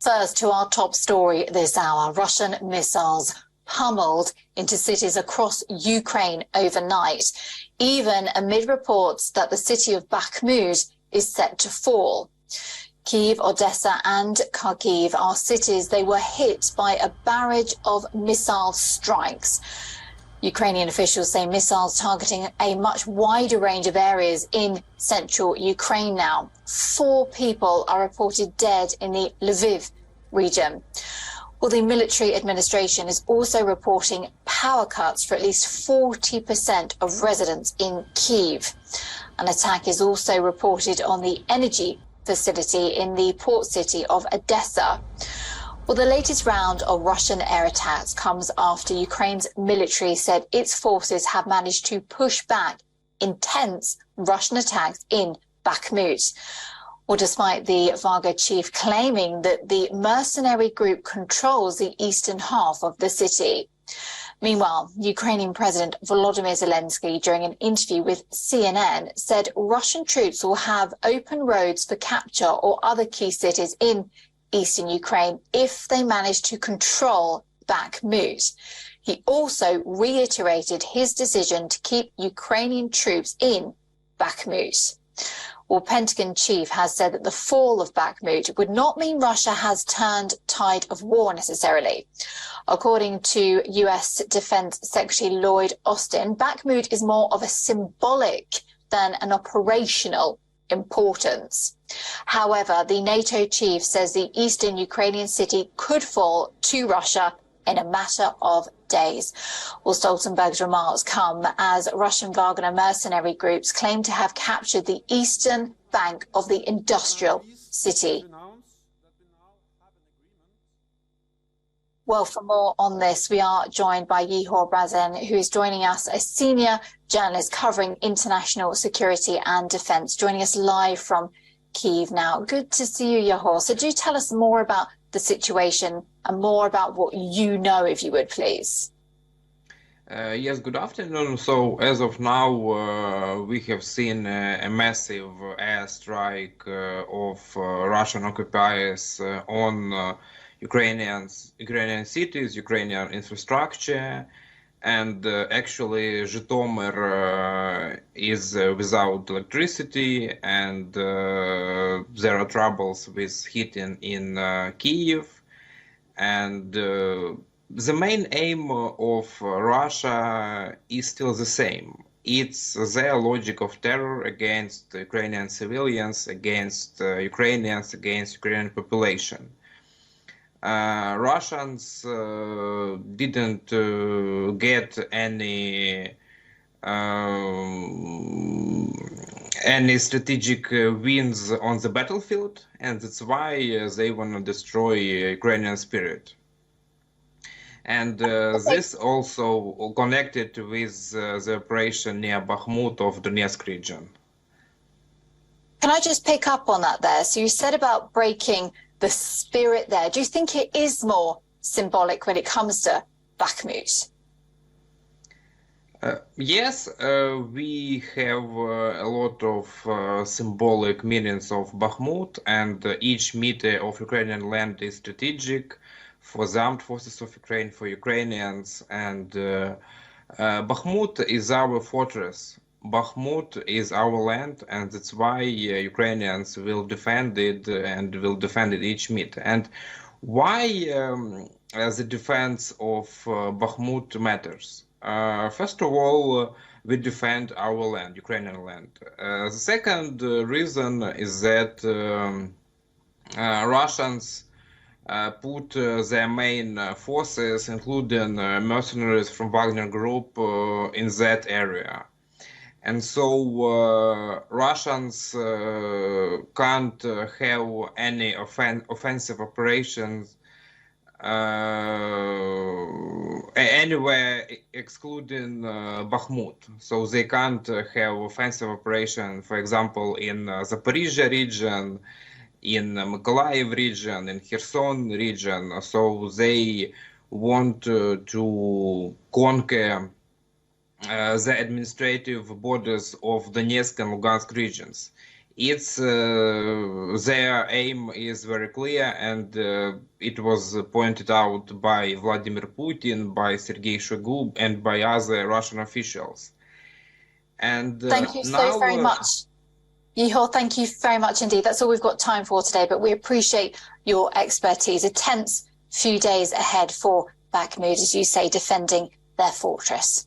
First, to our top story this hour, Russian missiles pummeled into cities across Ukraine overnight, even amid reports that the city of Bakhmut is set to fall. Kyiv, Odessa and Kharkiv are cities they were hit by a barrage of missile strikes. Ukrainian officials say missiles targeting a much wider range of areas in central Ukraine now. 4 people are reported dead in the Lviv region. Well, the military administration is also reporting power cuts for at least 40% of residents in Kyiv. An attack is also reported on the energy facility in the port city of Odessa. Well, the latest round of Russian air attacks comes after Ukraine's military said its forces have managed to push back intense Russian attacks in Bakhmut. Well, despite the Wagner chief claiming that the mercenary group controls the eastern half of the city. Meanwhile, Ukrainian President Volodymyr Zelensky, during an interview with CNN, said Russian troops will have open roads for capture or other key cities in eastern Ukraine if they manage to control Bakhmut. He also reiterated his decision to keep Ukrainian troops in Bakhmut. Well, Pentagon chief has said that the fall of Bakhmut would not mean Russia has turned tide of war necessarily. According to US Defense Secretary Lloyd Austin, Bakhmut is more of a symbolic than an operational importance. However, the NATO chief says the eastern Ukrainian city could fall to Russia in a matter of days. Well, Stoltenberg's remarks come as Russian Wagner mercenary groups claim to have captured the eastern bank of the industrial city. Well, for more on this, we are joined by Yehor Brazen, who is joining us, a senior journalist covering international security and defense, joining us live from Kyiv now. Good to see you, Yehor. So do tell us more about the situation and more about what you know, if you would, please. Yes, good afternoon. So as of now, we have seen a massive airstrike of Russian occupiers on Ukrainian cities, Ukrainian infrastructure, and actually Zhytomyr is without electricity, and there are troubles with heating in Kyiv. And the main aim of Russia is still the same. It's their logic of terror against Ukrainian civilians, against Ukrainians, against Ukrainian population. Russians didn't get any strategic wins on the battlefield, and that's why they want to destroy Ukrainian spirit. And this also connected with the operation near Bakhmut of Donetsk region. Can I just pick up on that there? So you said about breaking the spirit there. Do you think it is more symbolic when it comes to Bakhmut? Yes, we have a lot of symbolic meanings of Bakhmut, and each meter of Ukrainian land is strategic for the armed forces of Ukraine, for Ukrainians, and Bakhmut is our fortress. Bakhmut is our land, and that's why Ukrainians will defend it and will defend it each meter. And why the defense of Bakhmut matters? First of all, we defend our land, Ukrainian land. The second reason is that Russians put their main forces, including mercenaries from Wagner Group, in that area. And so Russians can't have any offensive operations anywhere excluding Bakhmut. So they can't have offensive operation, for example, in Zaporizhzhia region, in Mykolaiv region, in Kherson region. So they want to conquer the administrative borders of Donetsk and Lugansk regions. It's their aim is very clear, and it was pointed out by Vladimir Putin, by Sergei Shoigu, and by other Russian officials. And thank you now, so very much. Ihor, thank you very much indeed. That's all we've got time for today, but we appreciate your expertise. A tense few days ahead for Bakhmut, as you say, defending their fortress.